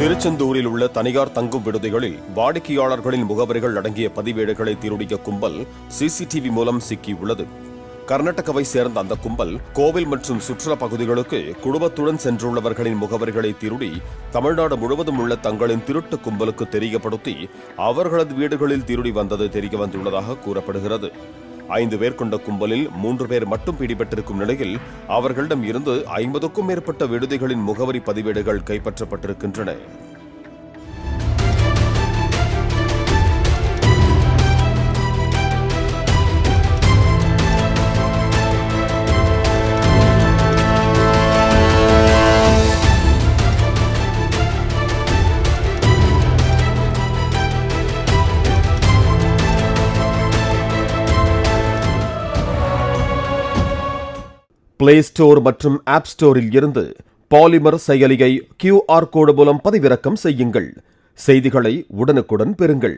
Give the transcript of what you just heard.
திருச்செந்தூரில் உள்ள தனியார் தங்கும் விடுதிகளில் வாடிக்கையாளர்களின் முகவரிகள் அடங்கிய பதிவேடுகளை திருடிய கும்பல் சிசிடிவி மூலம் சிக்கியுள்ளது. கர்நாடகாவை சேர்ந்த அந்த கும்பல் கோவில் மற்றும் சுற்றுலா பகுதிகளுக்கு குடும்பத்துடன் சென்றுள்ளவர்களின் முகவரிகளை திருடி தமிழ்நாடு முழுவதும் உள்ள தங்களின் திருட்டு கும்பலுக்கு தெரியப்படுத்தி அவர்களது வீடுகளில் திருடி வந்தது தெரியவந்துள்ளதாக கூறப்படுகிறது. 5 பேர் கொண்ட கும்பலில் 3 பேர் மட்டும் பிடிபட்டிருக்கும் நிலையில் அவர்களிடம் இருந்து 50க்கும் மேற்பட்ட விடுதிகளின் முகவரி பதிவேடுகள் கைப்பற்றப்பட்டிருக்கின்றன. பிளே ஸ்டோர் மற்றும் ஆப் ஸ்டோரில் இருந்து பாலிமர் செயலியை QR கோடு மூலம் பதிவிறக்கம் செய்யுங்கள். செய்திகளை உடனுக்குடன் பெறுங்கள்.